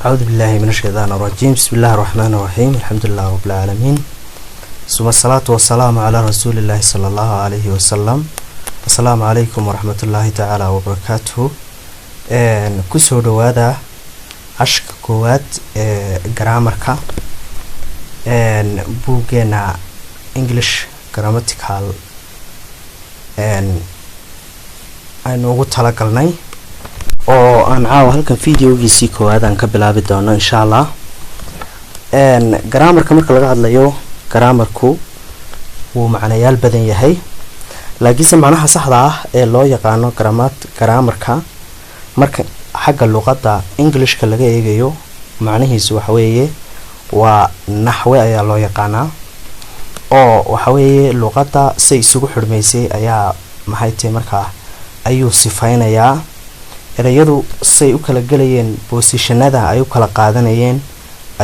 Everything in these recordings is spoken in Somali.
أعوذ بالله من الشيطان الرجيم. بسم الله الرحمن الرحيم. الحمد لله رب العالمين، ثم الصلاة والسلام على رسول الله صلى الله عليه وسلم. السلام عليكم ورحمة الله تعالى وبركاته. كسر دوادا عشق كوات جرامركا بوجنا English grammatical aynu ugu talagalnay oo aan caawa halkan videogiisii koowaad aan ka bilaabi doono insha Allah. Grammarka marka laga hadlayo, grammarku wuu macnayaal badan yahay, laakiin macnaha saxda ah ee loo yaqaano grammarka marka xagga luqadda Englishka laga eegayo macnihiisu waxa weeye waa naxwe ayaa loo yaqaanaa, oo waxa weeye luqadda say isugu xirmaysay ayaa maxay tahay markaa ayuu sifaynayaa. erayadu say u kala galayeen positionada ay u kala qaadanayeen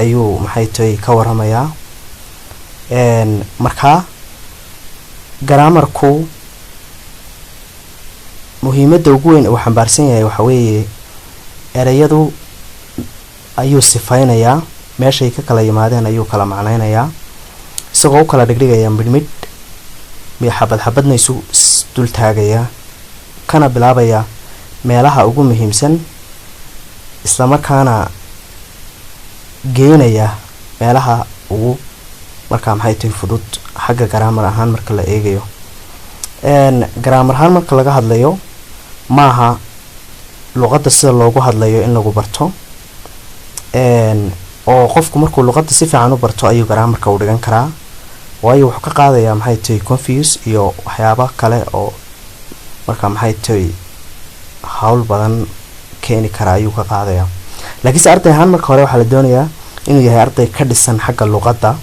ayuu maxay tahay ka waramayaa. marka grammarku muhiimadda ugu weyn uu xambaarsan yahay waxa weeye erayadu ayuu sifaynayaa, meeshay ka kala yimaadeen ayuu kala macnaynayaa, isagoo u kala dhigdhigaya midmid xabadna isu dul taagaya, kana bilaabaya meelaha ugu muhiimsan isla markaana geenaya meelaha ugu marka maxay tahay fudud xagga grammar ahaan marka la eegayo. grammar ahaan marka laga hadlayo maaha luqadda sida loogu hadlayo in lagu barto, oo qofku markuu luqadda si fiican u barto ayuu grammarka u dhigan karaa, waayo wuxuu ka qaadayaa maxay tahay confuse iyo waxyaabo kale oo marka maxay tahay hawl badan keeni kara ayuu ka qaadayaa. laakiin arday ahaan marka hore waxa la doonayaa inuu yahay arday ka dhisan xagga luqadda,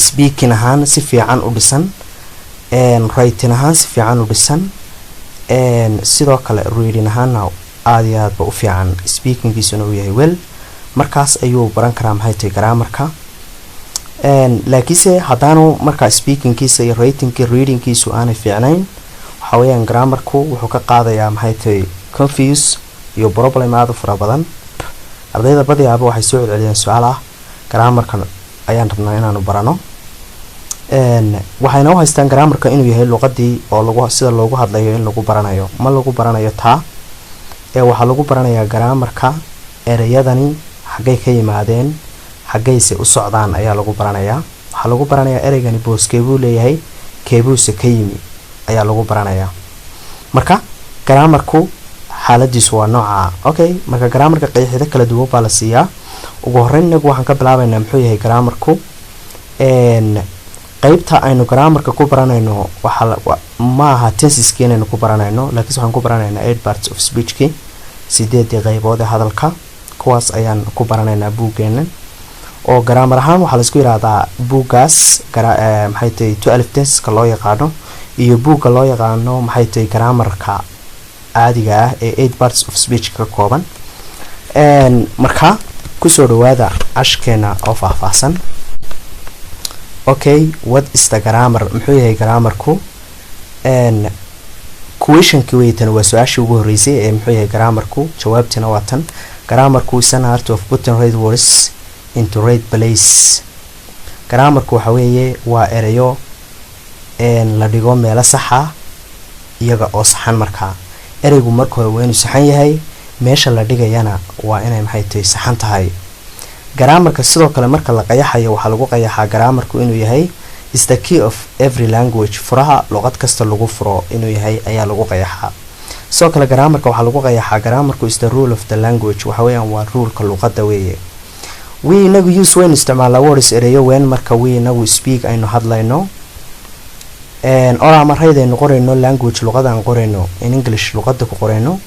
speaking ahaan si fiican u dhisan, writing ahaan si fiican u dhisan, sidoo kale reading ahaana aad iyo aad ba u fiican, speakingkiisuna uu yahay well, markaas ayuu baran karaa maxay tahay grammarka. laakiinse haddaanu markaa speakingkiisa iyo readingkiisu aanay fiicnayn, waxa weeyaan grammarku wuxuu ka qaadayaa maxay tahay confuse iyo problem aad u fara badan. ardayda badiyaaba waxay soo celceliyeen su'aal ah grammarka ayaan rabnaa inaanu barano, waxayna u haystaan grammarka inuu yahay luqadii oo sida loogu hadlayo in lagu baranayo. ma lagu baranayo taa, waxaa lagu baranayaa grammarka erayadani xaggay ka yimaadeen, xaggayse u socdaan ayaa lagu baranayaa. waxaa lagu baranayaa ereygani booskeebuu leeyahay, keebuuse ka yimi ayaa lagu baranayaa. marka grammarku xaaladiisu waa nooca. okay, marka grammarka qeexida kala duwan baa la siiyaa. ugu horreyn inagu waxaan ka bilaabaynaa muxuu yahay grammarku. qaybta aynu grammarka ku baranayno ma aha tenseski inaynu ku baranayno, laakiin waxaan ku baranaynaa 8 parts of speechki, 8 qaybood ee hadalka. kuwaas ayaan ku baranaynaa buuggeena, oo grammar ahaan waxaa la isku yiraahdaa buuggaas maxay tahay 12 tenseska loo yaqaano iyo buugga loo yaqaano maxay tahay grammarka caadiga ah ee 8 parts of speech ka kooban. marka kusoo dhawaada cashkeena oo faahfaahsan. okay, what is the grammar? muxuu yahay grammarku? questionki weytan waa su-aashii ugu horreysay ee muxuu yahay grammarku. jawaabtina waa tan. grammarku is an art of putting right words into right place. grammarku waxa weeye waa erayo la dhigo meelo saxa iyaga oo saxan. markaa ereygu marka hore waa inuu saxan yahay, meesha la dhigayana waa inay maxay tahay saxan tahay. grammarka sidoo kale marka la qayaxayo waxaa lagu qayaxaa grammarku inuu yahay is the key of every language. furaha luqad kasta lagu furo inuu yahay ayaa lagu qayaxaa. sidoo kale grammarka waxaa lagu qayaxaa grammarku is the rule of the language. waxa weeyaan waa ruleka luqadda weeye. inagu use weyn isticmaalaa words ereyo weyn marka inagu speak aynu hadlayno, oral marayda aynu qorayno, language luqadaan qorayno, in English luqadda ku qorayno.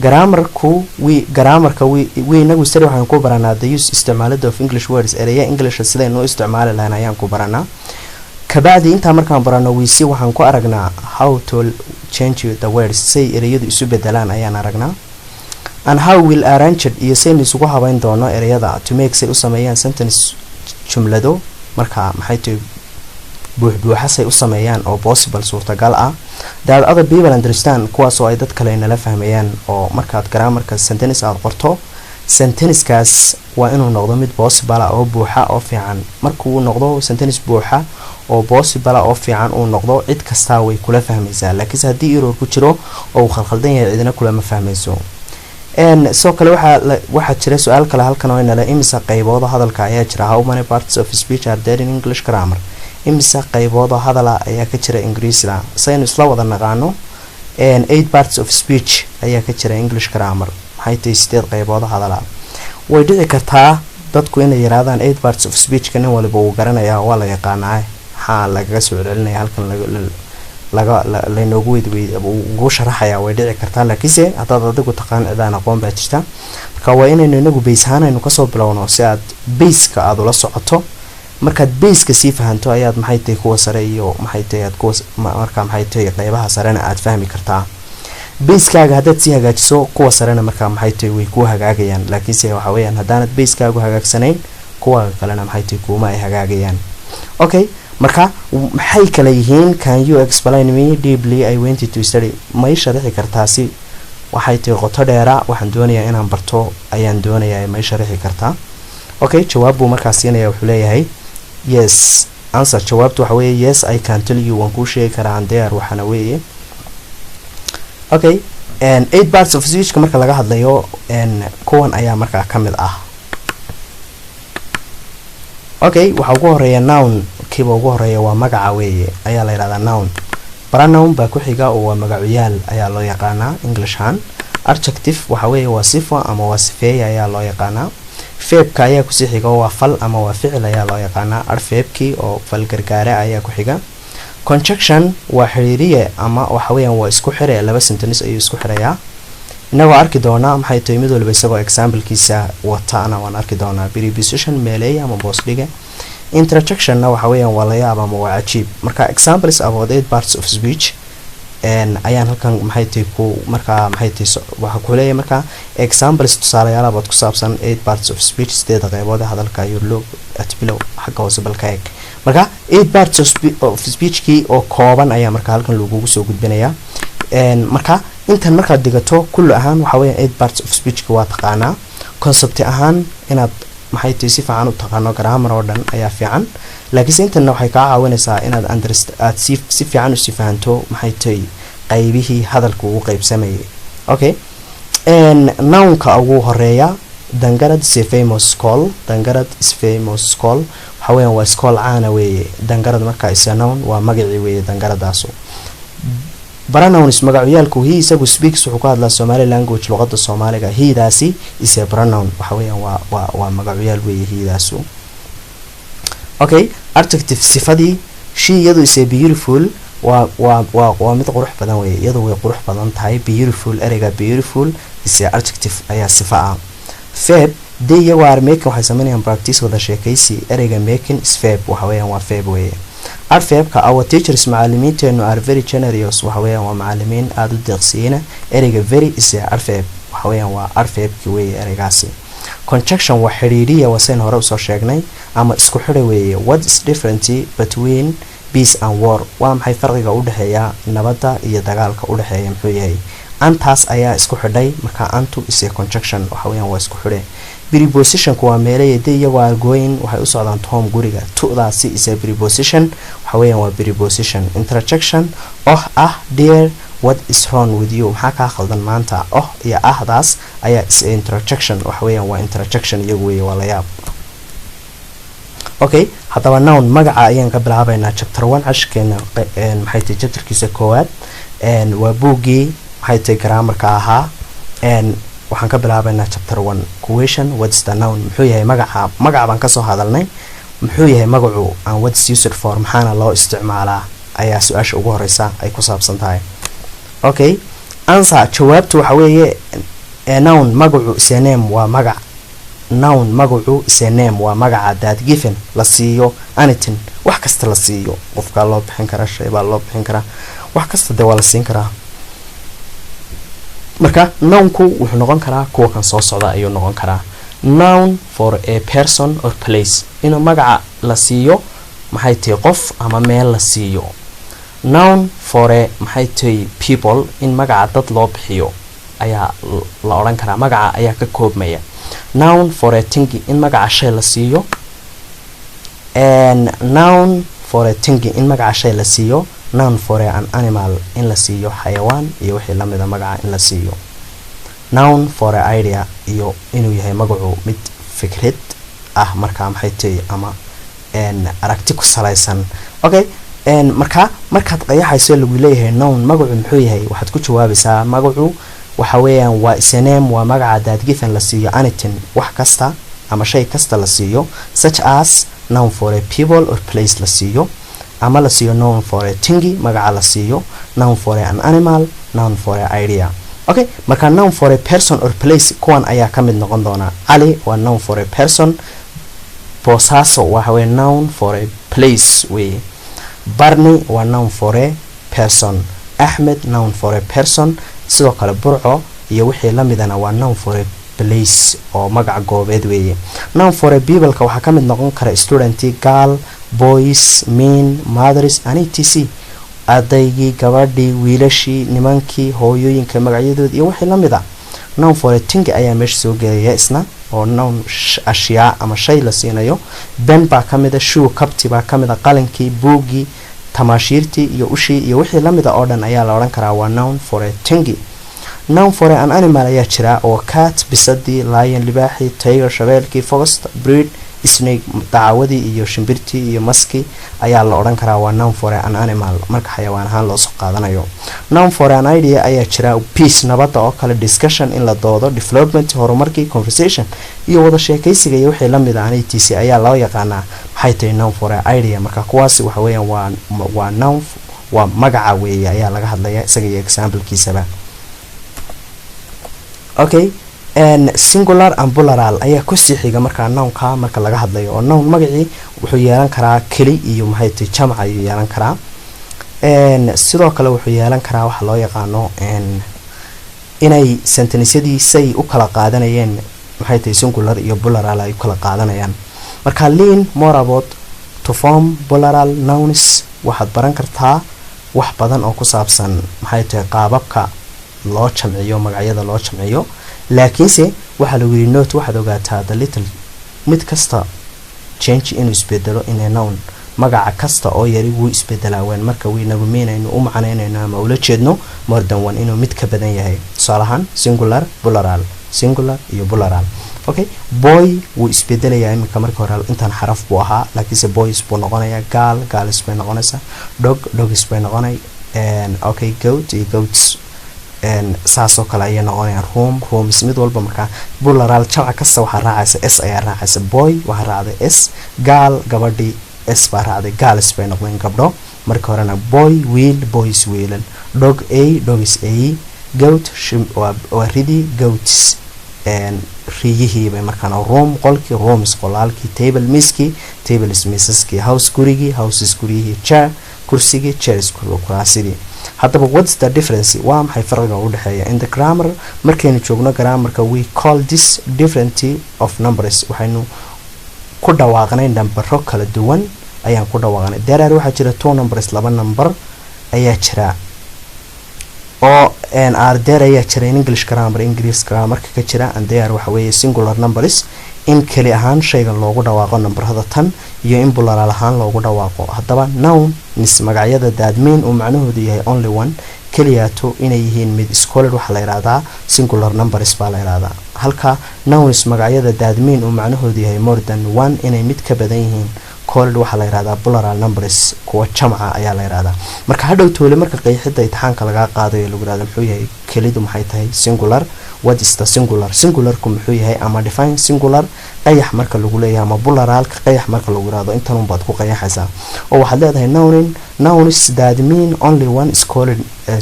grammarku inagu sari waxaan ku baranaa the use isticmaalada of English words, ereya English sidaynu u isticmaali lahayn ayaan ku baranaa. kabacdi intaa markaan barano waxaan ku aragnaa how to change the words, say ereyadu isu bedelaan ayaan aragnaa, and how will arrange iyo saynu isugu habayn doono ereyada to make say u sameeyaan sentence jumlado marka maxay tahay buuxbuuxasay u sameeyaan oo possible suurtagal ah. that other people understand, kuwaas oo ay dad kale nala fahmayaan. oo markaad grammarka sentence aad qorto sentence-kaas waa inuu noqdo mid possible oo buuxa oo fiican. markuu noqdo sentence buuxa oo possible oo fiican uu noqdo cid kasta way kula fahmaysaa, laakiin haddii error ku jiro oo khalkhaldan yahay cidina kula ma fahmayso. soo kale waxa jira su'aal kale halkan oo inala imisa qaybood hadalka ayaa jira. How many parts of speech are there in English grammar? imisa qaybood hadala ayaa ka jira Ingiriisiga. saynu isla wada naqaano 8 parts of speech ayaa ka jira English grammar. maxay tahay 8 qaybood hadala. way dhici kartaa dadku inay yiraahdaan 8 parts of speech kan waliba uu garanayaa waa la yaqaanaa ha laga soo celinaya halkan la noogu weydii ugu sharaxaya. way dhici kartaa laakiin haddaad adigu taqaan cidaan aqoon baa jirta. marka waa inaynu inagu base ahaan aynu kasoo bilowno si aad base-ka aad ula socoto. markaad base-ka sii fahanto ayaad maxay tahay kuwa sare iyo maxay tahay aad kuwa marka maxay tahay qaybaha sarena aad fahmi kartaa. base-kaaga haddaad sii hagaajiso kuwa sarena marka maxay tahay way ku hagaagayaan, laakiin waxa weeyaan haddaanad base-kaagu hagaagsanayn kuwa kalena maxay tahay kuma ay hagaagayaan. okay, marka maxay kala yihiin? Can you explain me deeply? I went to study. may sharixi kartaa si waxay tahay qoto dheera waxaan doonayaa inaan barto ayaan doonayaa may sharixi kartaa. okay, jawaab buu markaas siinaya. wuxuu leeyahay yes. answer jawaabtu waxa weeye yes I can tell you. waan kuu sheegi karaa and there waxana weeye. okay, 8 parts of speech marka laga hadlayo kuwan ayaa markaa kamid ah. okay, waxa ugu horeeya noun. kiiba ugu horeeya waa magaca weeye ayaa la yiraahdaa noun. pronoun baa ku xiga oo waa magaciyaal ayaa loo yaqaanaa English ahaan. adjective waxa weeye waa sifo ama waa sifeeye ayaa loo yaqaanaa. verb-ka ayaa ku sii xiga oo waa fal ama waa ficil ayaa loo yaqaanaa. adverb-ki oo fal gargaare ayaa ku xiga. conjunction waa xiriiriye ama waxa weeyaan waa isku xire laba sentence ayuu isku xireeyaa. inagoo arki doonaa maxay tahay mid walba isagoo example-kiisa wataana waan arki doonaa. preposition meeleey ama boos dhige. interjection waxa weeyaan waa la yaab ama waa cajiib. marka examples about 8 parts of speech ayaan halkan maxay tahay ku marka maxay tahay waxa ku leeyahay marka examples tusaalayaal aad ku saabsan 8 parts of speech sideeda qaybood hadalka iyo loo atbilow xagga hoose balka eeg. marka 8 parts of speech ki oo kooban ayaa marka halkan lagu soo gudbinayaa. marka intan marka digato kullu ahaan waxa weeyaan 8 parts of speech waa taqaanaa. concept ahaan inaad maxay tahay si fiican u taqaano grammar oo dhan ayaa fiican, laakiin intana waxay ka caawinaysaa inaad aad si fiican u si fahanto maxay tahay qaybihii hadalku uu qaybsamayay. okay, noun-ka ugu horeeya dangarad is a famous school. dangarad is famous school waxa weeyaan waa school caana weeye. dangarad marka is a noun waa magaci weeye dangaradaasu. pronouns magaciyaalku he isagu speaks wuxuu ka hadlaa Somali language luqadda Soomaaliga. he-daasi is a pronoun waxa weeyaan waa magaciyaal weeye he-daasu. okay, adjective sifadii she iyadu is a beautiful waa mid qurux badan weeye. iyadu way qurux badan tahay. beautiful ereyga beautiful is a adjective ayaa sifa ah. verb they iyagu are making waxay sameynayaan practice wada sheekaysi. ereyga making is verb waxa weeyaan waa verb weeye. adverb-ka our teachers macallimiinteenu are very generous waxa weeyaan waa macallimiin aad u deeqsiina. ereyga very is a adverb waxa weeyaan waa adverb-ki weeye ereygaasi. conjunction waa xiriiriye wasayn hore usoo sheegnay ama isku xidha weeye. what is different between peace and war? waa maxay farqiga u dhaxeeya nabadda iyo dagaalka u dhaxeeya muxuu yahay? antaas ayaa isku xidhay. marka antu is a conjunction waxa weeyaan waa isku xidhe. preposition-ku waa meelay de iyagu are going waxay u socdaan home guriga. to-daasi is a preposition waxa weeyaan waa preposition. interjection dear what is wrong with you? maxaa kaa khaldan maanta? iyo daas ayaa is a interjection waxa weeyaan waa interjection iyagu weeye waa la yaab. okay, haddaba noun magaca ayaan ka bilaabaynaa chapter 1 cashkeena maxay tahay chapterkiisa koowaad. waa buuggii maxay tahay grammarka ahaa. waxaan ka bilaabaynaa chapter 1 question what's the noun? muxuu yahay magaca baan ka soo hadalnay. muxuu yahay magacu and what's used for? maxaana loo isticmaalaa ayaa su-aasha ugu horeysa ay ku saabsan tahay. okay, answer jawaabtu waxa weeye noun magacu is a name waa magac. noun magacu is a name waa magaca that given la siiyo anything wax kasta la siiyo. qofka loo bixin karaa, shay baa loo bixin karaa, wax kasta de waa la siin karaa. marka noun-ku wuxuu noqon karaa kuwa kan soo socda ayuu noqon karaa. noun for a person or place inuu magaca la siiyo maxay tahay qof ama meel la siiyo. noun for a maxay tahay people in magaca dad loo bixiyo ayaa la oran karaa magaca ayaa ka koobmaya noun for a thing in magaca shay la siiyo noun for a thing in magaca shay la siiyo noun for an animal in la siiyo xayawaan iyo wixii la mid ah magaca in la siiyo noun for a idea iyo inuu yahay magacu mid fikrad ah marka maxay tahay ama aragti ku salaysan okay markaad qayaxayso lagu leeyahay noun magacu muxuu yahay waxaad ku jawaabaysaa magacu waxa weeyaan waa isname waa magaca daadgitan la siiyo anything wax kasta ama shay kasta la siiyo such as noun for a people or place la siiyo ama la siiyo noun for a thing magaca la siiyo noun for an animal noun for a idea okay marka noun for a person or place kuwan ayaa ka mid noqon doona Ali waa noun for a person Bosaso waxa weeye noun for a place way Barney waa noun for a person Ahmed noun for a person sidoo kale Burco iyo wixii la midana waa noun for a place oo magac goobeed weeye noun for a people ka waxa ka mid noqon kara student girl boys men mothers and etc ardaygi gabadhii wiilashii nimankii hooyooyinka magacyadood iyo wixii la mid ah noun for a thing ayaa meesha soo gelaya isna oo noun ashyaa ama shay la siinayo ben baa kamida shoe kabti baa kamida qalankii buugi tamaashiirtii iyo ushii iyo wixii la mid ah oo dhan ayaa la oran karaa waa noun for a thing noun for an animal ayaa jira oo cat bisadii lion libaaxi tiger shabeelkii fox bird snake daawadii iyo shimbirtii iyo maski ayaa la oran karaa waa noun for an animal marka xayawaan ahaan loo soo qaadanayo noun for an idea ayaa jira peace nabada oo kale discussion in la doodo development horumarkii conversation iyo wada sheekaysiga iyo wixii la mid ah etc ayaa loo yaqaanaa maxay tahay noun for an idea marka kuwaasi waxa weeyaan waa noun waa magaca weeye ayaa laga hadlaya isaga iyo example-kiisaba okay singular and plural ayaa ku sii xiga marka nounka marka laga hadlayo oo noun magacii wuxuu yeelan karaa keli iyo maxay tahay jamac ayuu yeelan karaa sidoo kale wuxuu yeelan karaa waxa loo yaqaano inay sentenceadii say u kala qaadanayeen maxay tahay singular iyo plural ay kala qaadanayaan marka learn more about to form plural nouns waxaad baran kartaa wax badan oo ku saabsan maxay tahay qaababka loo jamciyo magacyada loo jamciyo laakiinse waxa lagu yiri note waxaad ogaataa the little mid kasta change inuu isbedelo in a noun magaca kasta oo yari wuu isbedelaa waan marka weynagu meenayno u macnaynayno ama ula jeedno more than one inuu mid ka badan yahay tusaalahan singular iyo plural okay boy wuu isbedelayaa iminka marka hore intaan xaraf buu ahaa laakiinse boys buu noqonayaa girls bay noqonaysaa dogs bay noqonay okay goat iyo goats saasoo kale ayay noqonayaan rooms mid walba marka plural jamca kasta waxaa raacaysa s ayaa raacaysa boy waxaa raacday s girl gabadhi s baa raacday girls bay noqdeen gabdho marka horena boy wheel boys wheelan dog a dogs a goat waa ridi goats riyihii bay markaan room qolkii rooms qolaalkii table miskii tables misaskii house gurigii houses guriyihii chair kursigii chairs kuraasidii haddaba what's the difference waa maxay farqiga u dhaxeeya in the grammar markaynu joogno grammarka we call this difference of numbers waxaynu ku dhawaaqnay nambaro kala duwan ayaan ku dhawaaqnay there waxaa jira two numbers laba number ayaa jira oo there ayaa jira in English grammar English grammar ka jira and there waxa weeye singular numbers in kali ahaan shayga loogu dhawaaqo numberada tan iyo in plural ahaan loogu dhawaaqo haddaba noun nis magacyada daadmeyn oo macnaheedu yahay only one kaliyato inay yihiin mid scholar waxa la yiraahdaa singular numbers baa la yiraahdaa halka nouns magacyada daadmeyn oo macnaheedu yahay more than one inay mid ka badan yihiin called waxa la yiraahdaa plural numbers kuwa jamca ayaa la yiraahdaa marka hadhow toole marka qeexida imtixaanka laga qaadayo lagu yiraahdo muxuu yahay kalidu maxay tahay singular what is the singular ku muxuu yahay ama define singular qayax marka lagu leeyahay ama plural ka qayax marka lagu yiraahdo intan un baad ku qayaxaysaa oo waxaad leedahay nouns that mean only one is called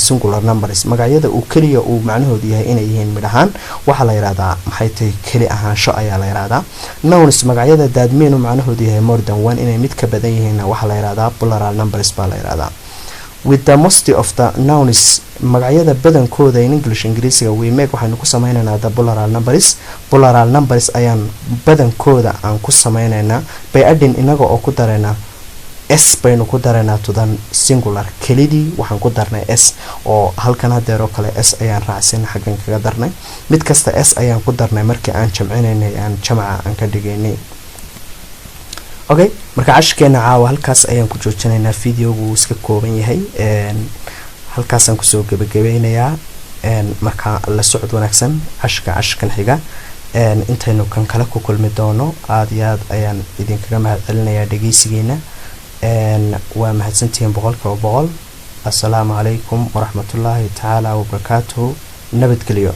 singular numbers magacyada uu kaliya uu macnaheedu yahay inay yihiin mid ahaan waxa la yiraahdaa maxay tahay kali ahaansho ayaa la yiraahdaa nouns magacyada that mean uu macnaheedu yahay more than one inay mid ka badan yihiin waxa la yiraahdaa plural numbers baa la yiraahdaa with the most of the nouns magacyada badankooda in English Ingiriisiga we make waxaanu ku sameynaynaa the plural numbers ayaan badankooda aan ku sameynaynaa by adding inaga oo ku dareena s baynu ku dareynaa to the singular kelidii waxaan ku darnay s oo halkan hadeero kale s ayaan raacsin xagan kaga darnay mid kasta s ayaan ku darnay markii aan jamcinaynay aan jamca aan ka dhigaynay okay marka cashkeena caawa halkaas ayaan ku joojinaynaa videogu iska kooban yahay halkaas aan ku soo gabagabeynayaa marka la socod wanaagsan cashkan xiga intaynu kan kala ku kulmi doono aad iyo aad ayaan idinkaga mahadcelinayaa dhageysigeena waa mahadsantihiin 100% assalaamu calaykum waraxmatullaahi tacaala wabarakaatuhu nabadgelyo